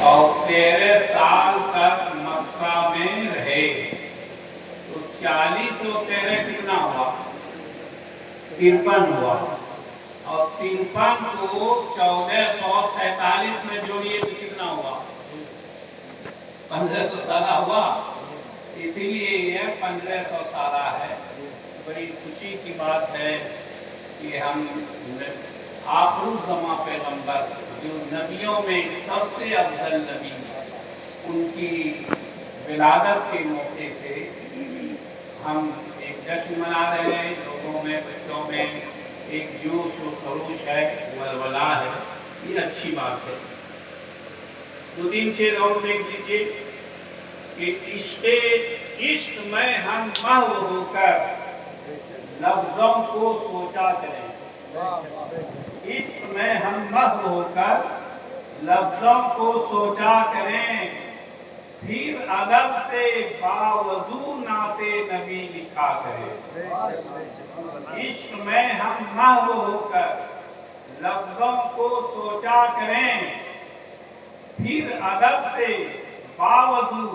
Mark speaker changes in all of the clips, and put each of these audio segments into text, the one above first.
Speaker 1: और 13 साल तक मक्का में रहे। तो 40 और 13 कितना हुआ? 53 हुआ। और 53 को 1447 में जोड़िए तो कितना हुआ? 1500 साल हुआ। इसीलिए यह 1500 साल है। बड़ी खुशी की बात है कि हम आखिरुज़्ज़मा पैगंबर जो नबियों में सबसे अफजल नबी, उनकी विलादत के मौके से हम एक जश्न मना रहे हैं। लोगों में, बच्चों में एक जोश और खरोश है, वलवला है। ये अच्छी बात है। 2-3 शेर और देख लीजिए कि इश्क में हम महव होकर लफ्ज़ों को सोचा करें। इश्क में हम महव होकर लफ्ज़ों को सोचा करें, फिर अदब से बावजू नाते नबी लिखा करें। इश्क में हम महव होकर लफ्ज़ों को सोचा करें, फिर अदब से बावजू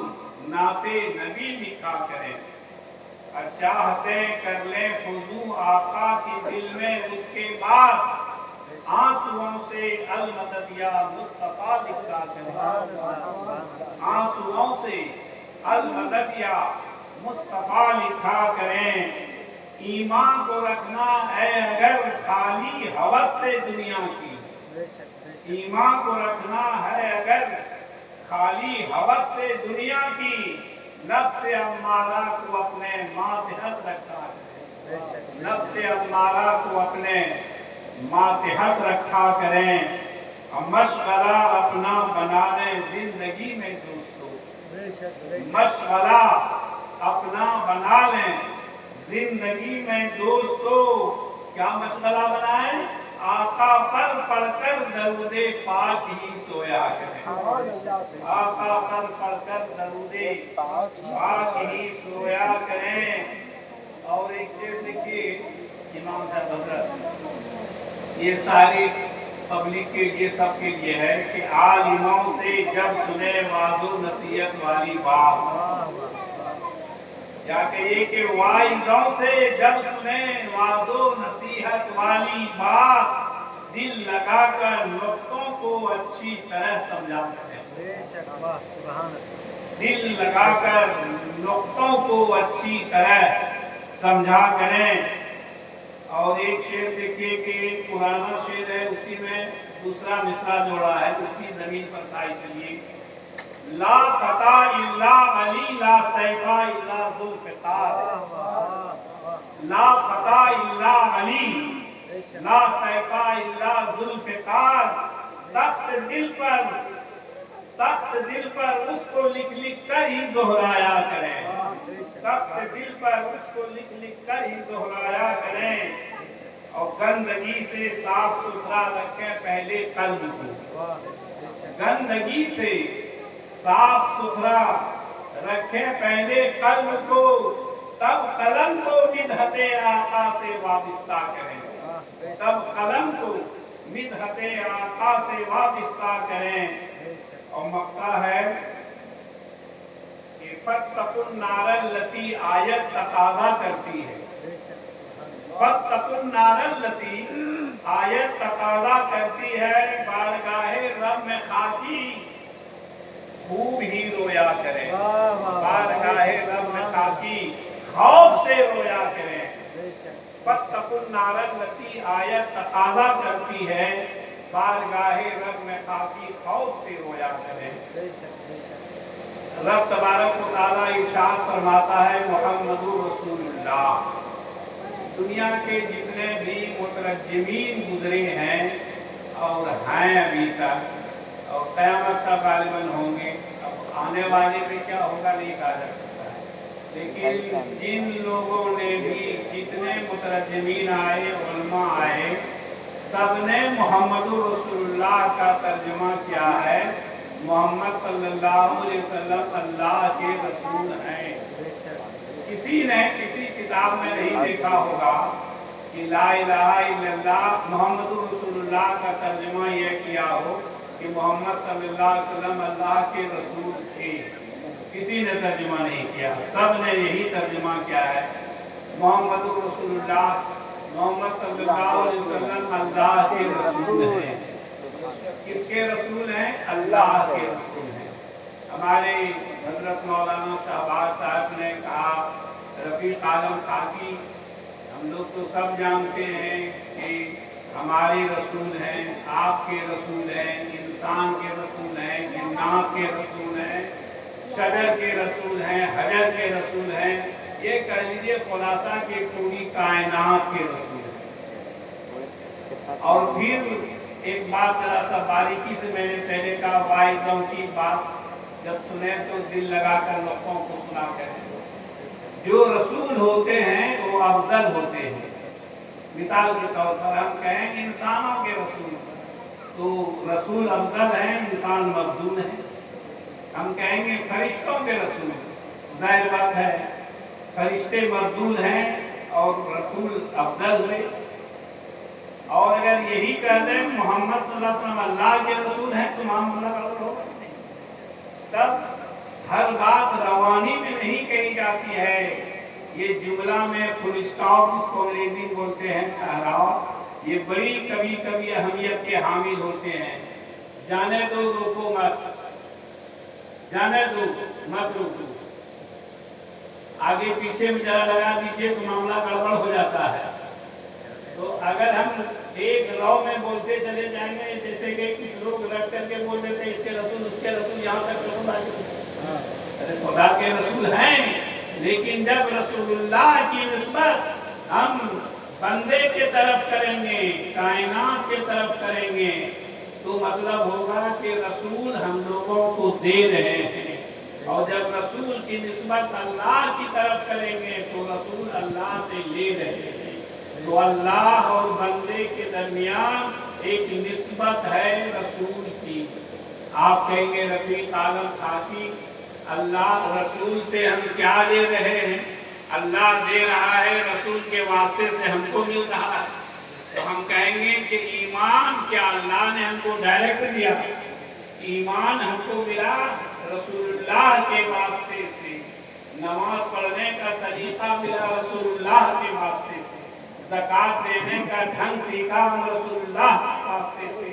Speaker 1: नाते नबी लिखा करें। चाहते कर ले फुजू आका की दिल में, उसके बाद आंसुओं से अल-मदद या मुस्तफा लिखा करें। आंसुओं से अल-मदद या मुस्तफा लिखा करें। ईमान को रखना है अगर खाली हवस से दुनिया की। ईमान को रखना है अगर खाली हवस से दुनिया की। नफ्स अम्मारा को अपने मातहत रखा करें। नफ्स अम्मारा को अपने मातहत रखा करें। मशगला अपना बना लें जिंदगी में दोस्तों। मशगला अपना बना लें जिंदगी में दोस्तों। क्या मशगला बनाएं? आका पर पढ़कर दरूदे पाक ही सोया करें। आका पर पढ़कर दरूदे पाक ही सोया करें। और एक शेर देखिए इमाम साहब हज़रत, ये सारी पब्लिक के लिए, सबके लिए है कि आलिमों से जब सुने वाज़ो नसीहत वाली बात, या कहिए कि वाइज़ों से जब सुने वाज़ो नसीहत वाली बात, दिल लगाकर नुक्तों को अच्छी तरह समझा करें। दिल लगाकर नुक्तों को अच्छी तरह समझा करें। और एक शेर देखिए कि पुराना शेर है, उसी में दूसरा मिसरा जोड़ा है, उसी जमीन पर था। इसलिए ला फता इल्ला अली ला सैफा इल्ला जुल्फ़िकार। ला फता इल्ला अली ला सैफा इल्ला जुल्फ़िकार। तख्त दिल पर उसको लिख लिख कर ही दोहराया करें। तख्त दिल पर उसको लिख लिख कर ही दोहराया करें। और गंदगी से साफ सुथरा रखें पहले कल्ब को। गंदगी से साफ सुथरा रखें पहले कल्ब को, तब कलम को मिदहते आका से वाबिस्ता करें। तब कलम को मिदहते आका से वाबिस्ता करें। और मक्का है कि फत्तकुन नारल लती आयत तकाज़ा करती है। फत्तकुन नारल लती आयत तकाज़ा करती है। बारगाहे रब में खाकी खूब ही रोया करें। बारगाहे रब में खाकी खौफ से रोया करें। फत्तकुन नारल लती आयत तकाज़ा करती है। बारगाहे रब में खाकी खौफ से रोया करें। रब तबारक व तआला इरशाद फरमाता है, मुहम्मदुर रसूलुल्लाह, दुनिया के जितने भी मुतरज्जिमीन गुजरे हैं और हैं अभी तक, और क़यामत तक गालिबन होंगे। अब आने वाले में क्या होगा नहीं कहा जा सकता है, लेकिन जिन लोगों ने भी, जितने मुतरज्जिमीन आए, उलमा आए, सबने मुहम्मदुर रसूलुल्लाह का तर्जुमा किया है। मोहम्मद सल्लल्लाहु अलैहि वसल्लम अल्लाह के रसूल हैं। किसी ने किसी किताब में नहीं देखा होगा कि ला इलाहा इल्लल्लाह मुहम्मदुर रसूलुल्लाह का तर्जुमा यह किया हो कि मोहम्मद सल्लल्लाहु अलैहि वसल्लम अल्लाह के रसूल थे। किसी ने तर्जुमा नहीं किया, सब ने यही तर्जुमा किया है, मोहम्मद रसूलुल्लाह, मोहम्मद सल्लल्लाहु अलैहि वसल्लम अल्लाह के रसूल हैं। किसके रसूल हैं? अल्लाह के रसूल हैं। हमारे हजरत मौलाना शहबाज साहब ने कहा, रफ़ीक आलम खाकी, हम लोग तो सब जानते हैं कि हमारे रसूल हैं, आपके रसूल हैं, इंसान के रसूल हैं, जिन्नात के रसूल हैं, शजर के रसूल हैं, हजर के रसूल हैं, ये कह लीजिए खुलासा के पूरी कायनात के रसूल हैं। और फिर एक बात जरा सा बारीकी से मैंने पहले कहा, वाइज़ों की बात जब सुने तो दिल लगाकर लोगों को सुना करें। जो रसूल होते हैं वो अफजल होते हैं। मिसाल के तौर पर हम कहें इंसानों के रसूल, तो रसूल अफजल हैं, इंसान मफजूल हैं। हम कहेंगे फरिश्तों के रसूल, जाहिर बात है फरिश्ते मफजूल हैं और रसूल अफजल हुए। और अगर यही कह दें मोहम्मद सल्लल्लाहु अलैहि वसल्लम अल्लाह के रसूल हैं तो मामला गड़बड़ होगा। तब हर बात रवानी में नहीं कही जाती है, ये जुमला में फुल स्टॉप, जिसको अंग्रेजी बोलते हैं ठहराव, ये बड़ी कभी कभी अहमियत के हामिल होते हैं। जाने दो, रोको मत, जाने दो मत रोको, आगे पीछे में जरा लगा दीजिए तो मामला गड़बड़ हो जाता है। तो अगर हम एक लौ में बोलते चले जाएंगे, जैसे कि कुछ लोग रट करके बोल देते इसके रसूल उसके रसूल, यहाँ तक रसूल आ जाए। अरे खुदा के रसूल हैं, लेकिन जब रसूलुल्लाह की निस्बत हम बंदे के तरफ करेंगे, कायनात के तरफ करेंगे, तो मतलब होगा कि रसूल हम लोगों को दे रहे हैं। और जब रसूल की निस्बत अल्लाह की तरफ करेंगे तो रसूल अल्लाह से ले रहे हैं। तो अल्लाह और बंदे के दरमियान एक निस्बत है रसूल की। आप कहेंगे रफ़ीक आलम खाकी, अल्लाह रसूल से हम क्या ले रहे हैं? अल्लाह दे रहा है, रसूल के वास्ते से हमको मिल रहा है। तो हम कहेंगे कि ईमान क्या अल्लाह ने हमको डायरेक्ट दिया? ईमान हमको मिला रसूलुल्लाह के वास्ते से, नमाज पढ़ने का सलीका मिला रसूलुल्लाह के वास्ते से, ज़कात देने का ढंग सीखा हम रसूलुल्लाह के वास्ते से,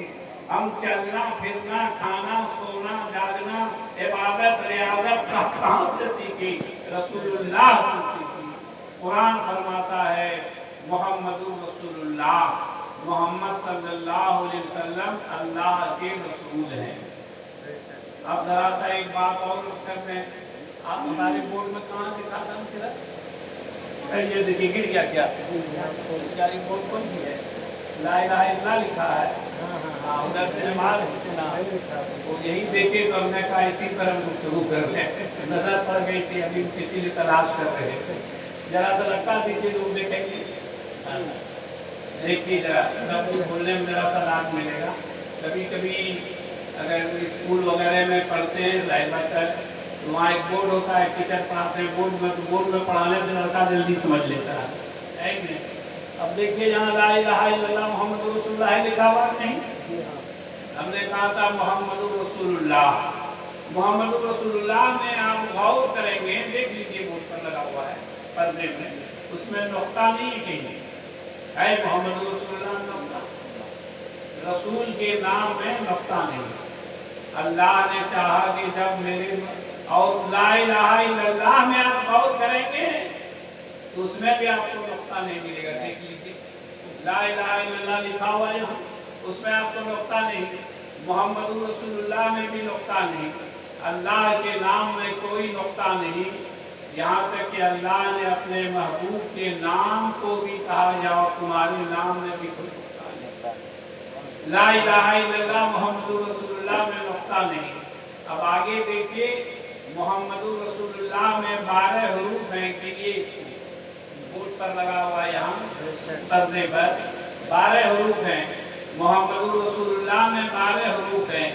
Speaker 1: हम चलना फिरना खाना सोना जागना इबादत रियाजत सब कहाँ से सीखी? रसूलुल्लाह से सीखी। कुरान फरमाता है मुहम्मदुर रसूलुल्लाह, मोहम्मद सल्लल्लाहु अलैहि वसल्लम अल्लाह के रसूल हैं। अब जरा सा एक बात और करते हैं, आप हमारे बोर्ड में कहाँ दिखा था? ये देखिए गिर गया क्या? बोर्ड कौन सी है? ला इलाहा इल्लल्लाह लिखा है। हाँ, उधर से माल वो यही देखे तो हमने कहा इसी तरह गुफ्तगू कर ले। नजर पड़ गई थी, अभी किसी लिए तलाश कर रहे थे, जरा सा लटका दीजिए लोग देखेंगे। देखिए जरा, तब बोलने में जरा सा लाभ मिलेगा। कभी कभी अगर स्कूल वगैरह में पढ़ते हैं जाहिर बात है, तो वहाँ एक बोर्ड होता है, टीचर पढ़ाते हैं बोर्ड में, तो बोर्ड में पढ़ाने से लड़का जल्दी समझ लेता है कि नहीं? अब देखिए यहाँ ला इलाहा इल्लल्लाह मुहम्मदुर रसूलुल्लाह लिखा हुआ नहीं? हमने कहा था मोहम्मदुर रसूलुल्लाह, मोहम्मदुर रसूलुल्लाह में आप गौर करेंगे, देख लीजिए बोर्ड पर लगा हुआ है पर्दे में, उसमें नुक्ता नहीं कहीं है, मोहम्मदुर रसूलुल्लाह नुक्ता, रसूल के नाम में नुक्ता नहीं। अल्लाह ने चाहा कि जब मेरे और ला इलाहा इल्लल्लाह में आप गौर करेंगे तो उसमें भी आपको नुक्ता नहीं मिलेगा। देख लीजिए ला इलाहा इल्लल्लाह लिखा हुआ है यहाँ, उसमें आपको नुक्ता नहीं, मोहम्मदुर रसूलुल्लाह में भी नुक्ता नहीं, अल्लाह के नाम में कोई नुक्ता नहीं। यहाँ तक कि अल्लाह ने अपने महबूब के नाम को भी कहा या तुम्हारे नाम में भी कोई नुक्ता नहीं। ला इलाहा इल्लल्लाह मोहम्मदुर रसूलुल्लाह में नुक्ता नहीं। अब आगे देखिए मोहम्मदुर रसूलुल्लाह में 12 हरूफ हैं कि ये बोर्ड पर लगा हुआ है, यहाँ पर्दे पर 12 हरूफ हैं। मोहम्मदुर रसूलुल्लाह में 12 हरूफ हैं।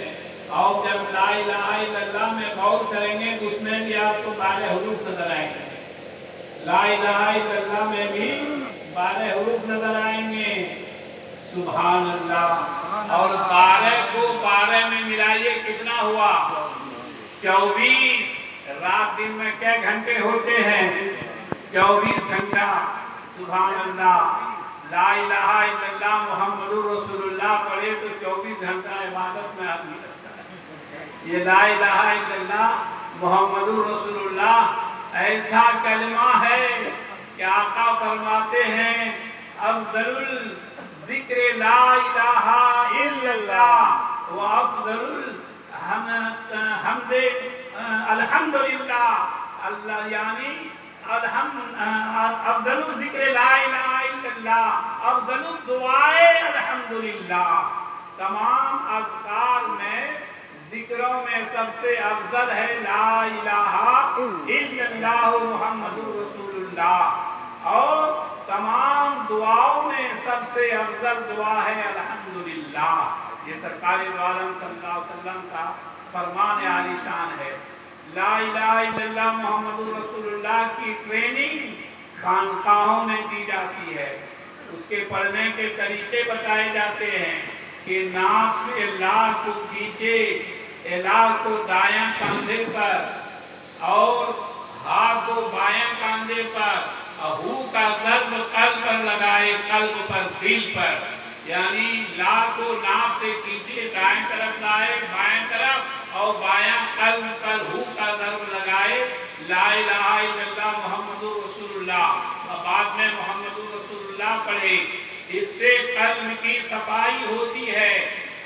Speaker 1: और जब ला इलाहा इल्लल्लाह में गौर करेंगे तो उसमें भी आपको 12 हरूफ नजर आएंगे। ला इलाहा इल्लल्लाह में भी 12 हरूफ नजर आएंगे। सुभान अल्लाह। और 12 को 12 में मिलाइए, कितना हुआ? 24। रात दिन में क्या घंटे होते हैं? 24 घंटा। सुभान अल्लाह। ला इलाहा इल्लल्लाह मुहम्मदुर रसूलुल्लाह पढ़े तो 24 घंटा इबादत में आदमी लगता है। ये ला इलाहा इल्लल्लाह मुहम्मदुर रसूलुल्लाह ऐसा कलमा है कि आका फरमाते हैं अफजलुल जिक्र ला इलाहा इल्लल्लाह व अफजलुल हमदे अल्हम्दुलिल्लाह। अल्लाह यानी अफजलुल जिक्र ला इलाहा इल्लल्लाह अफजलुल दुआए अल्हम्दुलिल्लाह। तमाम अज़कार में जिक्रों में सबसे अफजल है ला इलाहा इल्लल्लाह मुहम्मदुर रसूलुल्लाह। और तमाम दुआओं में सबसे अफजल दुआ है अल्हम्दुलिल्लाह। ये सरकार दो आलम सल्लल्लाहु अलैहि वसल्लम का फरमान आलीशान है। ला इलाहा इल्लल्लाह मुहम्मदुर रसूलुल्लाह की ट्रेनिंग खानकाहों में दी जाती है। उसके पढ़ने के तरीके बताए जाते हैं कि नाक से ला को खींचे, ला को दायां कंधे पर और हा को बायां कंधे पर, हू का सर्व कल्ब पर लगाए, कल्ब पर दिल पर। यानी ला को नाक से खींचे, दाएं तरफ लाए, बाएं तरफ और बायां कल्ब पर हू का सर्व लगाए, ला इलाहा इल्लल्लाह मुहम्मदुर रसूलुल्लाह और बाद में मुहम्मदुर रसूलुल्लाह पढ़े। इससे कल्ब की सफाई होती है।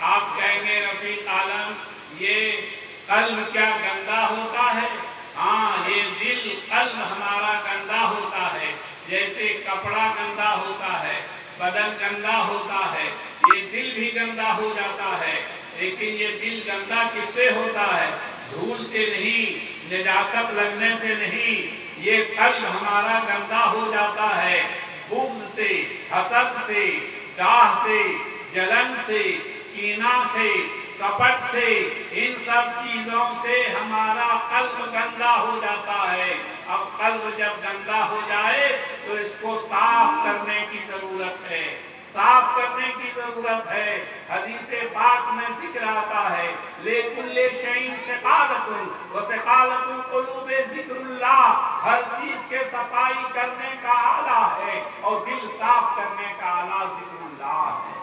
Speaker 1: आप कहेंगे रफीक आलम ये कल्ब क्या गंदा होता है? हाँ, ये दिल कल्ब हमारा गंदा होता है। जैसे कपड़ा गंदा होता है, बदन गंदा होता है, ये दिल भी गंदा हो जाता है। लेकिन ये दिल गंदा किससे होता है? धूल से नहीं, निजासत लगने से नहीं। ये कल्ब हमारा गंदा हो जाता है बुग़्ज़ से, हसद से, दाह से, जलन से, कीना से, कपट से। इन सब चीजों से हमारा कल्ब गंदा हो जाता है। अब कल्ब जब गंदा हो जाए तो इसको साफ करने की जरूरत है, साफ करने की जरूरत है। हदीसे पाक में जिक्र आता है लेकुल्ले शैइन सकालतुन व सकालतुल कुलूबे जिक्रुल्लाह। हर चीज के सफाई करने का आला है और दिल साफ करने का आला जिक्रुल्लाह है।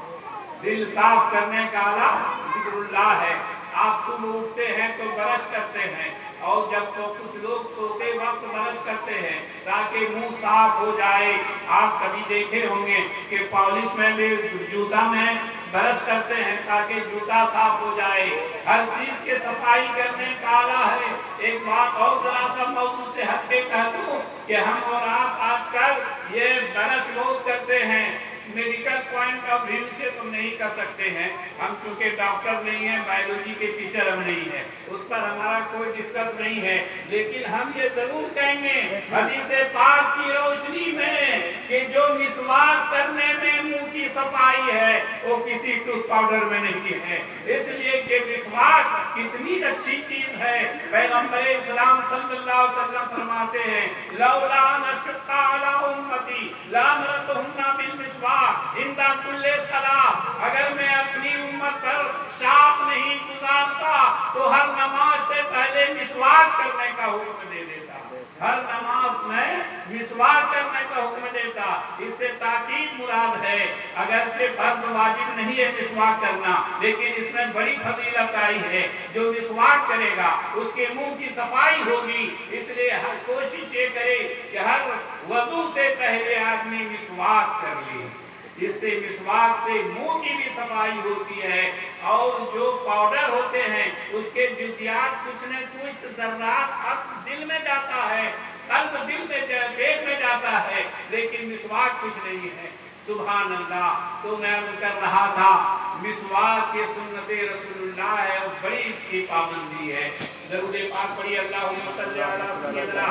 Speaker 1: दिल साफ करने का आला जिक्रुल्लाह है। आप सुबह उठते हैं तो ब्रश करते हैं और जब कुछ लोग सोते वक्त ब्रश करते हैं ताकि मुंह साफ हो जाए। आप कभी देखे होंगे कि पॉलिश में भी जूता में ब्रश करते हैं ताकि जूता साफ हो जाए। हर चीज के सफाई करने का आला है। एक बात और जरा सा मौजूद से हटके कह दूं कि हम और आप आजकल ये ब्रश बहुत करते हैं, मेडिकल पॉइंट ऑफ व्यू से तो नहीं कर सकते हैं। हम चूंकि डॉक्टर नहीं है, बायोलॉजी के टीचर हम नहीं है, उस पर हमारा कोई डिस्कस नहीं है। लेकिन हम ये जरूर कहेंगे हदीसे पाक की रोशनी में कि जो मिसवाक करने में मुंह की सफाई है वो किसी टूथ पाउडर में नहीं है। इसलिए कि मिसवाक कितनी अच्छी चीज है। पैगंबर इस्लाम सल्लल्लाहु अलैहि वसल्लम फरमाते हैं लौला नशक्का अला उम्मती लामरतहुन्ना बिल मिसवाक इंदा कुल्ले सलाह। अगर मैं अपनी उम्मत पर शाप नहीं गुजारता तो हर नमाज से पहले मिसवाक करने का हुक्म दे देता। हर नमाज में मिसवाक करने का हुक्म देता। इससे ताकीद मुराद है। अगरचे फर्ज वाजिब नहीं है मिसवाक करना, लेकिन इसमें बड़ी फजीलत आई है। जो मिसवाक करेगा उसके मुंह की सफाई होगी। इसलिए हर कोशिश ये करे कि हर वजू से पहले आदमी मिसवाक कर ले। इससे मिसवाक से मुंह की भी सफाई होती है। और जो पाउडर होते हैं उसके जुजियात कुछ न कुछ जर्रात अक्स दिल में जाता है, कल्ब दिल में पेट में जाता है, लेकिन मिसवाक कुछ नहीं है। सुभान अल्लाह। तो मैं कर रहा था मिसवाक के सुन्नते रसूलुल्लाह है और बड़ी इसकी पाबंदी है। दरूद पाक पढ़ी अल्लाहुम्मा सल्ली अला सय्यिदना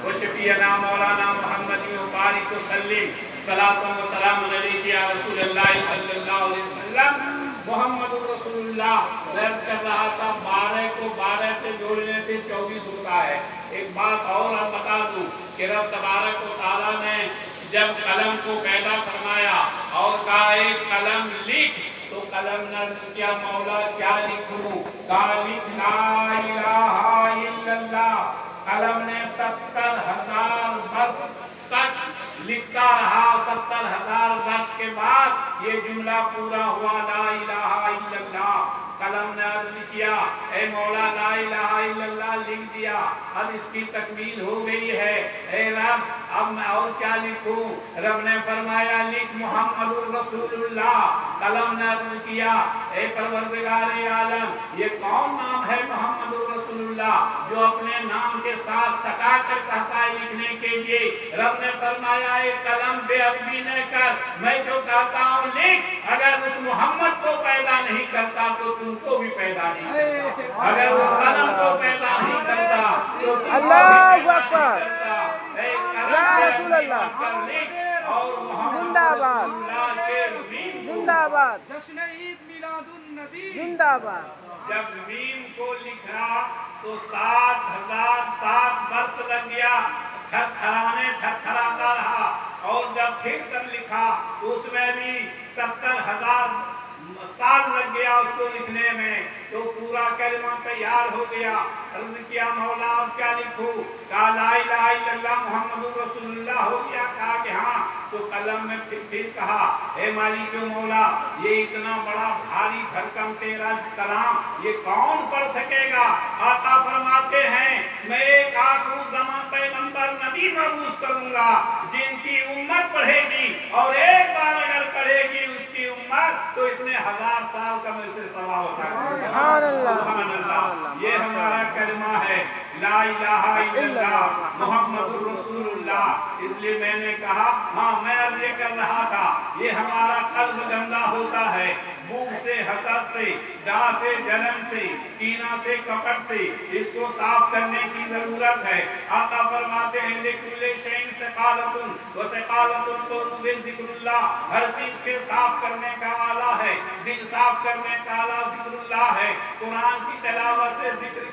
Speaker 1: व शफीअना मौलाना मुहम्मद व बारिक व सल्लिम सलातु व सलाम अलैहि या रसूलल्लाह सल्लल्लाहु अलैहि वसल्लम। मुहम्मदुर रसूलुल्लाह दर्ज कर रहा था 12 को 12 से जोड़ने से 24 होता है। एक बात और बता दूं कि रब तबारक व तआला ने जब कलम को पैदा फरमाया اور कहा एक कलम लिख, तो कलम ने अर्ज किया मौला क्या लिखूं? कहा लिख ला इलाहा इल्लल्लाह। कलम ने 70,000 वर्ष तक लिखता रहा। 70,000 वर्ष के बाद ये जुमला पूरा हुआ, ला इलाहा इल्लल्लाह। कलम ने अर्ज किया ए मौला ला इलाहा इल्लल्लाह लिख दिया, अब इसकी तकमील हो गई है, ए रब अब मैं और क्या लिखूं? रब ने फरमाया लिख मुहम्मदुर रसूलुल्लाह। कलम ने अर्ज किया ए परवरदिगार आलम ये कौन नाम है मुहम्मदुर रसूलुल्लाह जो अपने नाम के साथ सटा कर कहता है लिखने के लिए? रब ने फरमाया ए कलम बेअदबी न कर, मैं जो कहता हूँ लिख। अगर उस मोहम्मद को पैदा नहीं करता तो तुमको भी पैदा नहीं करता। अगर उस कलम को पैदा नहीं करता तो
Speaker 2: अल्लाहु अकबर, या रसूल अल्लाह, जिंदाबाद जिंदाबाद,
Speaker 3: जश्न ईद मिलादुन नबी
Speaker 2: जिंदाबाद।
Speaker 1: जब मीम को लिखा तो 7,007 वर्ष लग गया, थरथराता रहा। और जब फिर कर लिखा तो उसमें भी 70,000 साल लग गया उसको लिखने में, तो पूरा कलमा तैयार हो गया। अर्ज किया मौला अब क्या लिखूं? कहा ला इलाहा इल्लल्लाह मुहम्मदुर रसूलुल्लाह हो गया। कहा कि हाँ। तो कलम में फिर कहा हे मालिक मौला ये इतना बड़ा भारी भरकम तेरा कलाम ये कौन पढ़ सकेगा? आका फरमाते हैं मैं एक आखिरी ज़मां पैगंबर नबी मबूस करूंगा जिनकी उम्मत पढ़ेगी, और एक बार अगर पढ़ेगी उसकी उम्मत तो इतने 1000 साल का मैं उसे सवाब अता करूंगा। सुभान अल्लाह। ये हमारा कलमा है ला इलाहा इल्लल्लाह मुहम्मदुर रसूलुल्लाह। इसलिए मैंने कहा हाँ मैं अर्ज कर रहा था ये हमारा कल्ब गंदा होता है, मुंह से, हसद से, डाह से, जलन से, कीना से, कपट से, इसको साफ करने की जरूरत है। आका फरमाते हैं लिकुल्ले शैइन सकालतुन व सकालतुन तुरुबे जिक्रुल्लाह। हर चीज के साफ करने का आला है, दिल साफ करने का आला जिक्रुल्लाह है। कुरान की तिलावत से जिक्र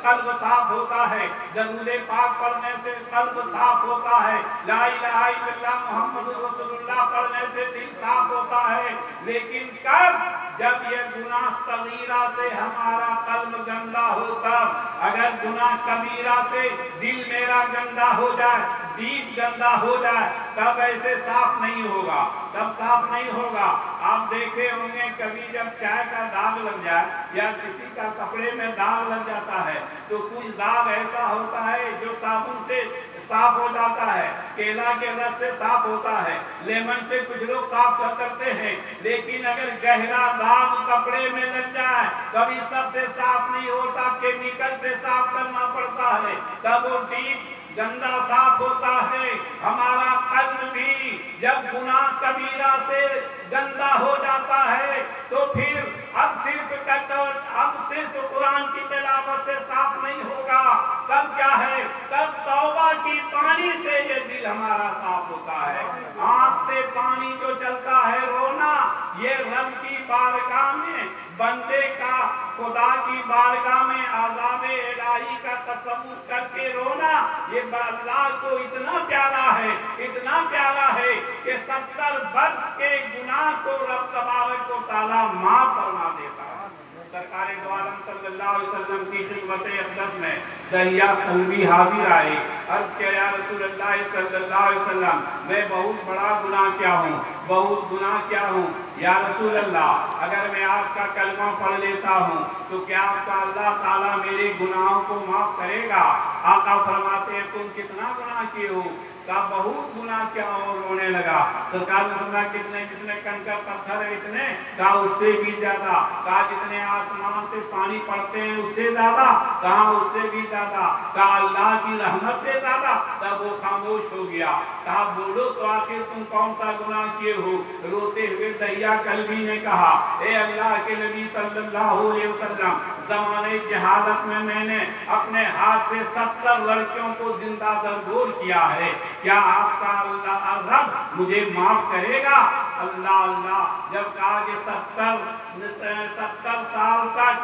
Speaker 1: कल्ब साफ होता है, दरूद पाक पढ़ने से कल्ब साफ होता है, ला इलाहा इल्लल्लाह मुहम्मदुर रसूलुल्लाह पढ़ने से दिल साफ होता है। लेकिन कब? जब ये गुनाह सगीरा से हमारा कल्ब गंदा हो तब। अगर गुनाह कबीरा से दिल मेरा गंदा हो जाए, दीप गंदा हो जाए, तब ऐसे साफ नहीं होगा, तब साफ नहीं होगा। आप देखे होंगे कभी जब चाय का दाग लग जाए या किसी का कपड़े में दाग लग जाता है तो कुछ दाग ऐसा होता है जो साबुन से साफ हो जाता है, केला के रस से साफ होता है, लेमन से कुछ लोग साफ करते हैं। लेकिन अगर गहरा दाग कपड़े में लग जाए कभी सबसे साफ नहीं होता, केमिकल से साफ करना पड़ता है, तब वो डीप गंदा साफ होता है। हमारा कल्ब भी जब गुनाह कबीरा से गंदा हो जाता है तो फिर अब सिर्फ कुरान की तिलावत से साफ नहीं होगा। तब क्या है? तब तौबा की पानी से ये दिल हमारा साफ होता है। आंख से पानी जो चलता है रोना, ये रब की बारगाह में बंदे का खुदा की बारगाह में आज़ाबे इलाही का तसव्वुर करके रोना, ये अल्लाह को इतना प्यारा है, इतना प्यारा है कि 70 वर्ष के गुनाह को रब तबारक व तआला माफ फरमा देता है। सरकारे दो आलम सल्लल्लाहु अलैहि वसल्लम की खिदमत अक़दस में दहिया कल्बी हाजिर आए। अर्ज़ किया या रसूलल्लाह सल्लल्लाहु अलैहि वसल्लम मैं बहुत बड़ा गुनाह किया हूँ, बहुत गुनाह किया हूँ या रसूल अल्लाह, अगर मैं आपका कलमा पढ़ लेता हूँ तो क्या आपका अल्लाह ताला मेरे गुनाहों को माफ करेगा? आका फरमाते हैं तुम कितना गुनाह किए हो? कहा बहुत गुनाह किया और रोने लगा। सरकार ने समझा कितने कितने कंकर पत्थर है इतने? कहा उससे भी ज्यादा। कहा जितने आसमान से पानी पड़ते हैं उससे ज्यादा? कहा उससे भी ज्यादा। कहा अल्लाह की रहमत से ज्यादा? तब वो खामोश हो गया। कहा बोलो तो आखिर तुम कौन सा गुनाह किए हो? रोते हुए दहिया कल्बी ने कहा ए अल्लाह के नबी सल्लल्लाहु अलैहि वसल्लम ज़माने जहालत में मैंने अपने हाथ से 70 लड़कियों को जिंदा दरगोर किया है, क्या आपका अल्लाह रब मुझे माफ करेगा? अल्लाह अल्लाह जब कहा कि 70 साल तक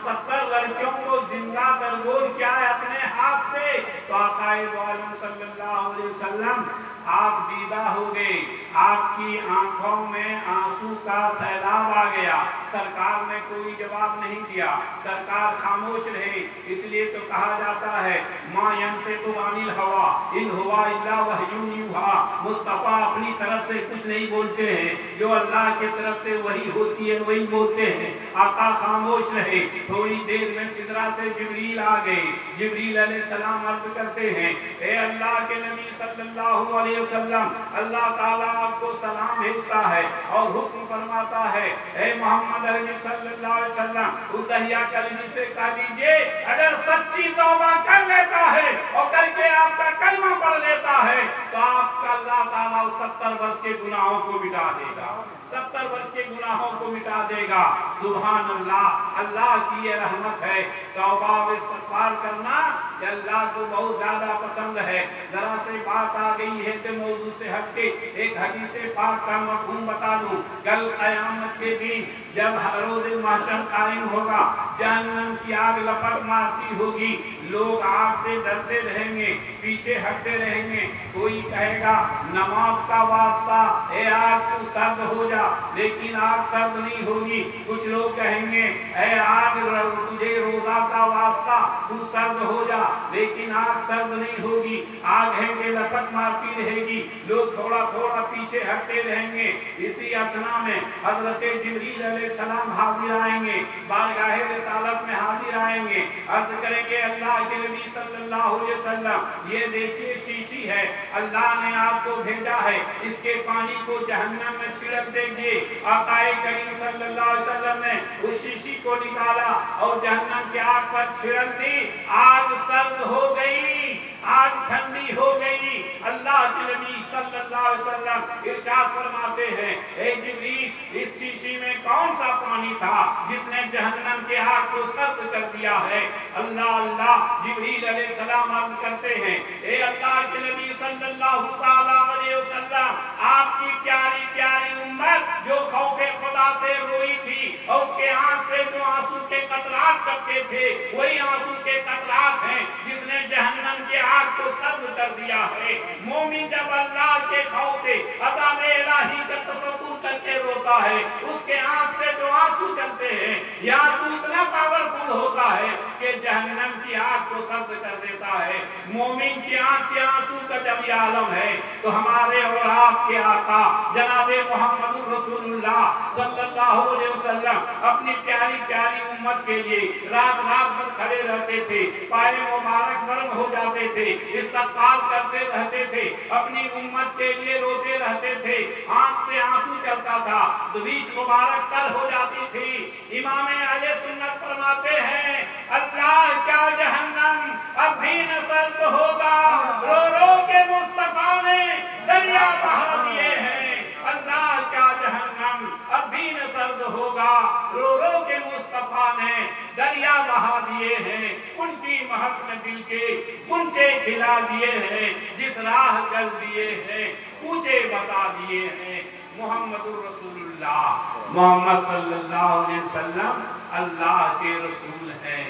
Speaker 1: 70 लड़कियों को जिंदा दरगोर किया है अपने हाथ से, तो आका दो आलम सल्लल्लाहु अलैहि वसल्लम आप दीदा हो गए, आपकी आंखों में आंसू का सैलाब आ गया, सरकार ने कोई जवाब नहीं दिया, सरकार खामोश रहे। इसलिए तो कहा जाता है मा यंतिकु अनिल हवा इन हुवा इल्ला वह्युन यूहा, मुस्तफा अपनी तरफ से कुछ नहीं बोलते हैं, जो अल्लाह की तरफ से वही होती है वही बोलते हैं। आका खामोश रहे। थोड़ी देर में सिदरा से जिब्रील आ गए। जिब्रील अलैहिस्सलाम अर्ज करते हैं, ए अल्लाह के नबी सल्लल्लाहु अलैहि वसल्लम, अल्लाह ताला आपको सलाम भेजता है और हुक्म फरमाता है, ए मोहम्मद अरबी सल्लल्लाहु अलैहि वसल्लम, उस दहिया कलमी से कह दीजिए अगर सच्ची तौबा कर लेता है और करके आपका कलमा पढ़ लेता है तो आपका अल्लाह ताला 70 वर्ष के गुनाहों को मिटा देगा, 70 वर्ष के गुनाहों को मिटा देगा। सुभान अल्लाह, अल्लाह की ये रहमत है। तौबा व इस्तिग़फ़ार करना ये अल्लाह को बहुत ज्यादा पसंद है। जरा से बात आ गई है तो मौजू से हटके एक हदीस पाक का मफ़हूम बता दूं। कल क़यामत के दिन जब रोज़े महशर कायम होगा, जहन्नम की आग लपट मारती होगी, लोग आग से डरते रहेंगे, पीछे हटते रहेंगे। कोई कहेगा नमाज का वास्ता, ए आग तू सर्द हो जा, लेकिन आग सर्द नहीं होगी। कुछ लोग कहेंगे ए आग तुझे रोजा का वास्ता, तू सर्द हो जा, लेकिन आग सर्द नहीं होगी। आग है के लपट मारती रहेगी, लोग थोड़ा थोड़ा पीछे हटते रहेंगे। इसी असना में हजरत जिब्रील अलैहिस्सलाम हाजिर आएंगे, बारगाह रिसालत में हाजिर आएंगे, अर्ज करेंगे अल्लाह के नबी सल्लल्लाहु अलैहि वसल्लम, ये देखिए शीशी है, अल्लाह ने आपको भेजा है, इसके पानी को जहन्नम में छिड़क देंगे। आक़ाए करीम सल्लल्लाहु अलैहि वसल्लम ने उस शीशी को निकाला और जहन्नम की आग पर छिड़क दी। आग सर्द हो गई, आग ठंडी हो गई। अल्लाह के नबी सल्लल्लाहु अलैहि वसल्लम इरशाद फरमाते हैं, ए जिब्रील, इस शीशी में कौन सा पानी था जिसने जहन्नम के आग को सर्द कर दिया है? अल्लाह अल्लाह, जिब्रील अलैहिस्सलाम अर्ज करते हैं, ए अल्लाह के नबी सल्लल्लाहु ताला अलैहि वसल्लम, आपकी प्यारी प्यारी उम्मत जो खौफे खुदा से रोई थी और उसके आंख से जो आंसू के कतरात टपके थे, वही आंसू के कतरात हैं जिसने जहन्नम के आग को सर्द कर दिया है। मोमिन जब अल्लाह के खौफ से अज़ाब इलाही का तसव्वुर करके रोता है, उसके आंख से जो आंसू चलते हैं, यह आंसू इतना पावरफुल होता है कि जहन्नम की आग को सर्द कर देता है। मोमिन की आंख के आंसू का जब यह आलम है तो हमारे और आपके आका जनाबे मोहम्मद रसूलुल्लाह सल्लल्लाहु अलैहि वसल्लम अपनी प्यारी प्यारी उम्मत के लिए रात रात भर खड़े रहते थे, पाए मुबारक नरम हो जाते थे, इस्तग़फ़ार करते रहते थे, अपनी उम्मत के लिए रोते रहते थे, आंख से आंसू चलता था, दुरीश मुबारक तर हो जाती थी। इमाम अहले सुन्नत फरमाते हैं, अल्लाह क्या जहन्नम अब भी न सर्द होगा, रो रो के मुस्तफा ने दरिया बहा दिए हैं। अल्लाह क्या जहन्नम अब भी न सर्द होगा, रो रो के मुस्तफा ने दरिया बहा दिए हैं। उनकी महक में दिल के कुंचे खिला दिए हैं, जिस राह चल दिए हैं ऊंचे बसा दिए हैं। मुहम्मदुर रसूलुल्लाह, मोहम्मद सल्लल्लाहु अलैहि वसल्लम अल्लाह के रसूल हैं।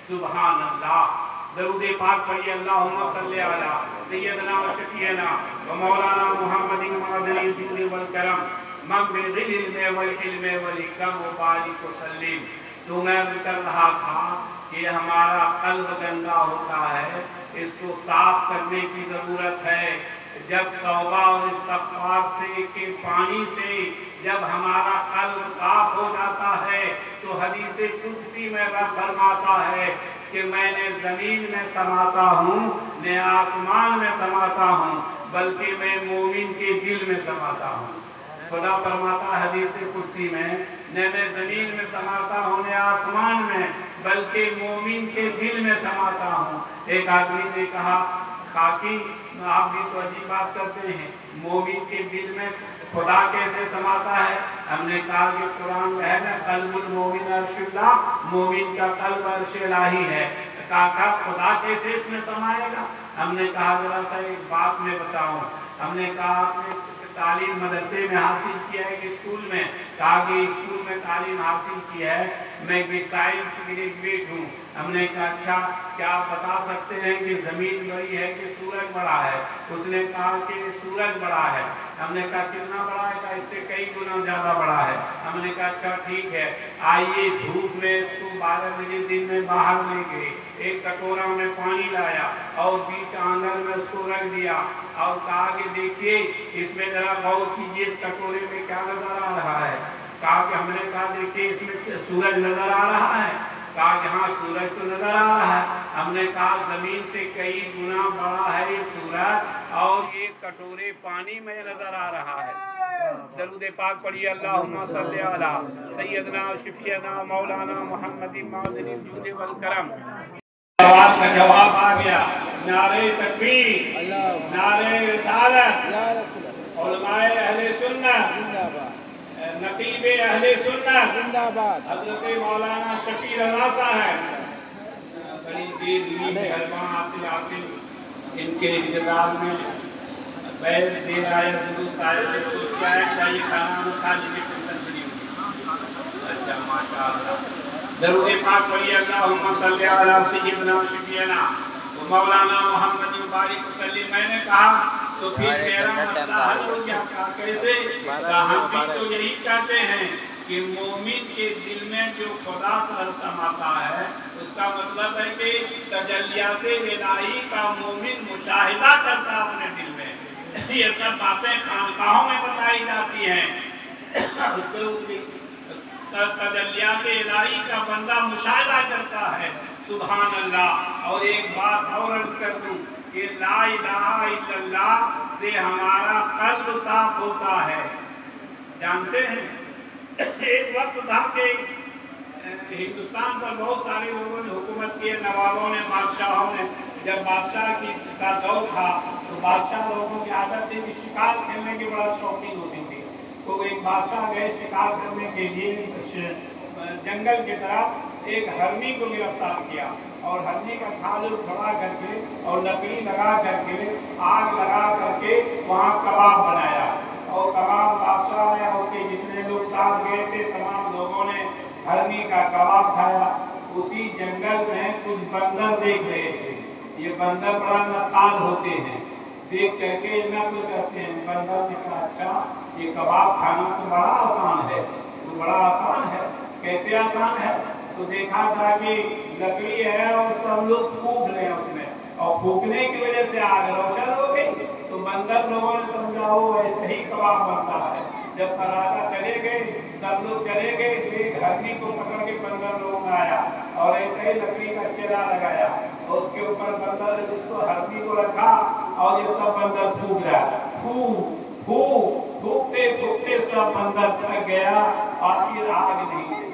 Speaker 1: सुभान अल्लाह। दरूद पाक पढ़िए, अल्लाहुम्मा सल्ली अला सय्यदना व शफीअना व मौलाना मुहम्मदिन मदनी जुद वल करम मम बिल इल्म वल इल्म वल हिकम व बारिक व सल्लिम। तो मैं कर रहा था कि हमारा कल्ब गंदा होता है, इसको साफ करने की जरूरत है। जब तौबा और इस्तिग़फ़ार से के पानी से जब हमारा कल्ब साफ हो जाता है तो हदीस कुदसी में रब फरमाता है कि मैंने जमीन में समाता हूँ, मैं आसमान में समाता हूँ, बल्कि मैं मोमिन के दिल में समाता हूँ। खुदा फरमाता हदीस कुदसी में, न मैं जमीन में समाता हूँ न आसमान में, बल्कि मोमिन के दिल में समाता हूँ। एक आदमी ने कहा, खाकी आप भी तो अजीब बात करते हैं, मोमिन के दिल में खुदा कैसे समाता है? हमने कहा कि कुरान में है ना, कल्बुल मोमिन अर्शुल्लाह, मोमिन का कल्ब अर्श इलाही है। कहा खुदा कैसे इसमें समाएगा? हमने कहा जरा सा एक बात में बताऊं। हमने कहा आपने तालीम मदरसे में हासिल किया है कि स्कूल में? कहा कि स्कूल में तालीम हासिल की है। میں بھی سائنس گریجویٹ ہوں۔ ہم نے کہا اچھا کیا آپ بتا سکتے ہیں کہ زمین بڑی ہے کہ سورج بڑا ہے؟ اس نے کہا کہ سورج بڑا ہے۔ ہم نے کہا کتنا بڑا ہے؟ کہا اس سے کئی گنا زیادہ بڑا ہے۔ ہم نے کہا اچھا ٹھیک ہے، آئیے دھوپ میں اس کو 12 بجے دن میں باہر لے گئے، ایک کٹورا میں پانی لایا اور بیچ آنگن میں اس کو رکھ دیا اور کہا کہ دیکھیے اس میں ذرا غور کیجیے اس کٹورے میں کیا نظر آ رہا ہے؟ کہا کہ ہم نے کہا دیکھیے اس میں سورج نظر آ رہا ہے؟ کہا کہ ہاں سورج تو نظر آ رہا ہے۔ ہم نے کہا زمین سے کئی گنا بڑا ہے یہ سورج اور یہ کٹورے پانی میں نظر آ رہا ہے۔ درود پاک پڑھیے، اللہم صلی علی سیدنا شفیعنا مولانا محمد معدن الجود والکرم۔ سوال کا جواب آ گیا، نعرہ تکبیر، نعرہ رسالت،
Speaker 2: یا رسول اللہ
Speaker 1: علماء اہل سنت،
Speaker 2: زندہ باد
Speaker 1: نقیب اہل سنت
Speaker 2: زندہ باد
Speaker 1: حضرت مولانا شفیع رضا صاحب بڑی دیر ہوئی مہربان آتے آتے ان کے انتظار میں بیل دیر آیا درست آیا جب سوچ کے آیا چاہیے کھانا نہ کھا لیجیے ٹینشن فری ہوئی۔ اچھا ماشاء اللہ، درود پاک پڑھیے، اللہم صلی علی سیدنا شفیعنا مولانا محمد مبارک وسلم۔ میں نے کہا تو پھر میرا مسئلہ حل ہو گیا، کہا کیسے؟ ہم بھی تو یہی کہتے ہیں کہ مومن کے دل میں جو خدا سے سماتا ہے اس کا مطلب ہے کہ تجلیات الہی کا مومن مشاہدہ کرتا اپنے دل میں۔ یہ سب باتیں خانقاہوں میں بتائی جاتی ہیں، تجلیات الہی کا بندہ مشاہدہ کرتا ہے، سبحان اللہ۔ اور ایک بات اور عرض کر دوں کہ لا الہ الا اللہ سے ہمارا قلب صاف ہوتا ہے۔ جانتے ہیں ایک وقت تھا کہ ہندوستان پر بہت سارے لوگوں نے حکومت کی، نوابوں نے، بادشاہوں نے۔ جب بادشاہ کا دور تھا تو بادشاہ لوگوں کی عادت تھی کہ شکار کھیلنے کی بڑا شوقین ہوتی تھی۔ تو ایک بادشاہ گئے شکار کرنے کے لیے جنگل کی طرف، ایک ہرنی کو گرفتار کیا اور ہرنی کا کھال چھڑا کر کے اور لکڑی لگا کر کے آگ لگا کر کے وہاں کباب بنایا اور کباب بادشاہ نے اس کے جتنے لوگ ساتھ گئے تھے تمام لوگوں نے ہرنی کا کباب کھایا۔ اسی جنگل میں کچھ بندر دیکھ رہے تھے، یہ بندر بڑا نقال ہوتے ہیں، دیکھ کر کے نقل کرتے ہیں۔ بندر نے کہا اچھا یہ کباب کھانا تو بڑا آسان ہے، تو بڑا آسان ہے، کیسے آسان ہے؟ تو دیکھا تھا کہ لکڑی ہے اور سب لوگ پھونک رہے ہیں اس میں، اور پھونکنے کی وجہ سے آگ روشن ہو گئی۔ تو بندر لوگوں نے سمجھا وہ ایسے ہی کباب بنتا ہے۔ جب پراٹھا چلے گئے، سب لوگ چلے گئے، تو ایک ہرنی کو پکڑ کے بندر لوگ آیا اور ایسے ہی لکڑی کا چلا لگایا اور اس کے اوپر بندر اس کو ہرنی کو رکھا اور یہ سب بندر پھونک رہا، پھونکتے پھونکتے سب بندر تھک گیا اور پھر آگ نہیں لگی۔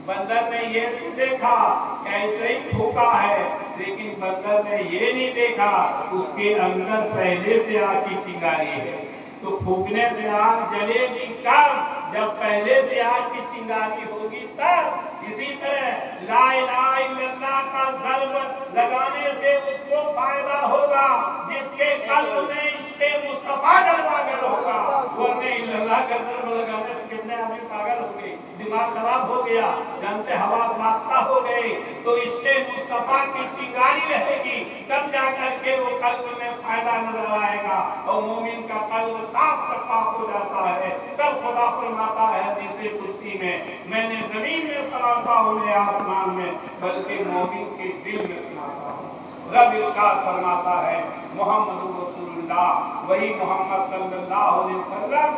Speaker 1: بندر نے یہ تو دیکھا کہ ایسے ہی پھونکا ہے، لیکن بندر نے یہ نہیں دیکھا اس کے اندر پہلے سے آگ کی چنگاری ہے۔ تو پھونکنے سے آگ جلے گی کب؟ جب پہلے سے آگ کی چنگاری ہوگی تب۔ اسی طرح لا الہ الا اللہ کا ضرب لگانے سے اس کو فائدہ ہوگا جس کے قلب میں عشق مصطفیٰ جلوہ گر ہوگا، ورنہ الا اللہ کا ضرب لگانے سے کتنے آدمی پاگل ہو گئے، دماغ خراب ہو گیا، جانتے حواس باختہ ہو گئے۔ تو عشق مصطفیٰ کی چنگاری رہے گی تب جا کر کے وہ قلب میں فائدہ نظر آئے گا اور مومن کا قلب صاف شفاف ہو جاتا ہے۔ تب خدا فرماتا ہے حدیث قدسی میں، میں نے زمین میں سماتا ہوں نہ آسمان میں، بلکہ مومن کے دل میں سماتا ہوں۔ رب ارشاد فرماتا ہے محمد رسول اللہ، وہی محمد صلی اللہ علیہ وسلم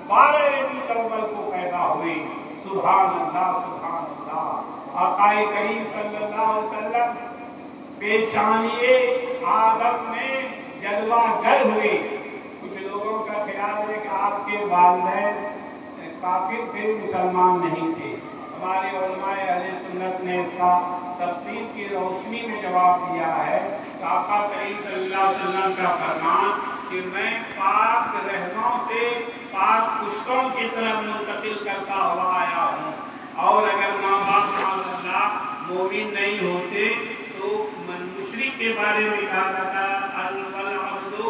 Speaker 1: 12 ربیع الاول کو پیدا ہوئے۔ سبحان اللہ سبحان اللہ۔ آقا کریم صلی اللہ علیہ وسلم پیشانی آدم میں جلوہ گر ہوئے۔ کچھ لوگوں کا خیال ہے کہ آپ کے والدین کافر تھے، مسلمان نہیں تھے۔ ہمارے علماء اہل سنت نے اس کا تفسیر کی روشنی میں جواب دیا ہے کہ آقا کریم صلی اللہ علیہ وسلم کا فرمان کہ میں پاک رہنوں سے پاک پشتوں کی طرف منتقل کرتا ہوا آیا ہوں، اور اگر ماں باپ اللہ مومن نہیں ہوتے تو مشرک کے بارے میں کہا جاتا ہے العبد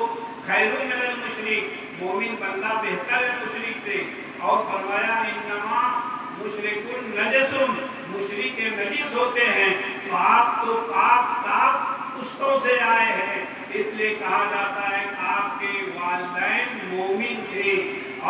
Speaker 1: خیر من المشرک، مومن بندہ بہتر ہے مشرک سے، اور فرمایا انما مشرک نجس، मुशरिक नजीस होते हैं, तो आप तो पाक साफ पुश्तों से आए हैं, इसलिए कहा जाता है कि आपके वालिदैन मोमिन थे।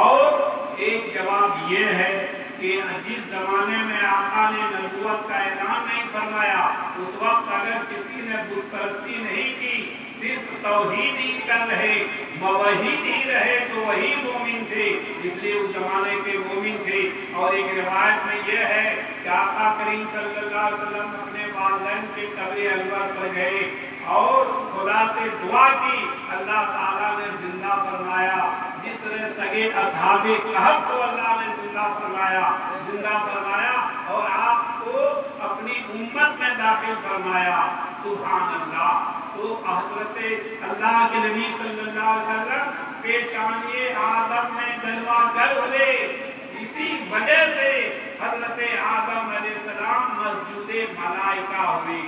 Speaker 1: और एक जवाब ये है कि जिस जमाने में आका ने नबूवत का ऐलान नहीं फरमाया, उस वक्त अगर किसी ने बुत परस्ती नहीं की, सिर्फ तौहीद ही कर रहे, मवहीद ही रहे, तो वही मोमिन थे, इसलिए उस जमाने के मोमिन थे। और एक रिवायत में यह है कि आका करीम सल्लल्लाहु अलैहि वसल्लम अपने वालिदैन के कब्र अनवर पर गए और खुदा से दुआ की, अल्लाह ताला ने जिंदा फरमाया। जिस तरह सगे असहाबे कहफ को अल्लाह ने जिंदा फरमाया और आपको अपनी उम्मत में दाखिल फरमाया। सुभान अल्लाह। तो हज़रत अल्लाह के नबी सल्लल्लाहु अलैहि वसल्लम पेशानिए आदम में जलवागर हुए, इसी वजह से हज़रत आदम अलैहिस्सलाम मस्जूदे मलाइका हुए,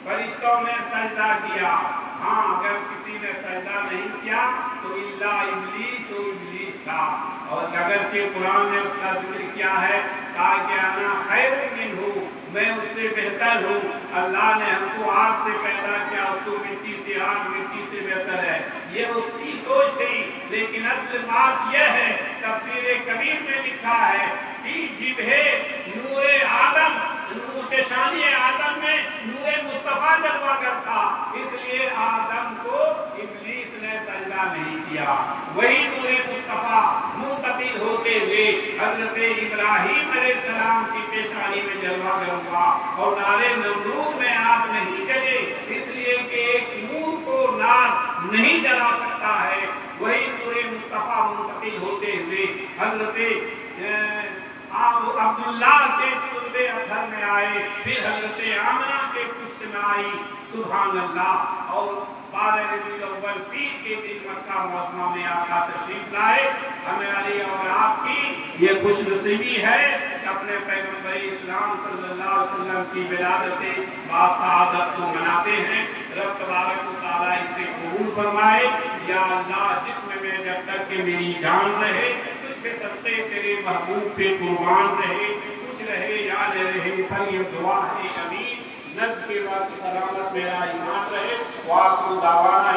Speaker 1: फरिश्तों ने सजदा किया। हाँ, अगर किसी ने सजदा नहीं किया तो इल्ला इब्लीस और इब्लीस था। और अगरचे कुरान ने उसका जिक्र किया है, कहा कि अना खैरुम मिन्हु, मैं उससे बेहतर हूँ। अल्लाह ने हमको आग से पैदा किया, उसको मिट्टी से, आग मिट्टी से बेहतर है, ये उसकी सोच थी। लेकिन असल बात यह है, तफसीर कबीर में लिखा है कि जिब्हे नूरे आदम, पेशानी आदम में नूरे मुस्तफा जलवागर था, इसलिए आदम को इब्लीस ने सजदा नहीं किया। वही नूरे मुस्तफा मुंतकिल होते हुए हजरत इब्राहीम अलैहिस्सलाम की पेशानी में जलवागर हुआ और नारे नमरूद में आग नहीं जले, इसलिए कि एक नूर को नार नहीं जला सकता है। वही नूरे मुस्तफा मुंतकिल होते हुए हजरत अब्दुल्ला के सुल्बे अथर में आए, फिर हजरत आमना के पुष्ट में आई। सुभान अल्लाह। और 12 रबीउल अव्वल पीर के दिन मक्का मौसमा में आका तशरीफ लाए। हमारी और आपकी ये खुशनसीबी है कि अपने पैगंबर इस्लाम सल्लल्लाहु अलैहि वसल्लम की विलादत बासआदत को मनाते हैं। रब तबारक व तआला इसे कबूल फरमाए। या अल्लाह, जिसमें मैं जब तक कि मेरी जान रहे तुझके सत्ते तेरे महबूब पे कुर्बान रहे, कुछ रहे या न रहे, पर ये दुआ है अमीन। नज़्र के वक्त सलामत मेरा ईमान रहे। वाक़िअ दावाना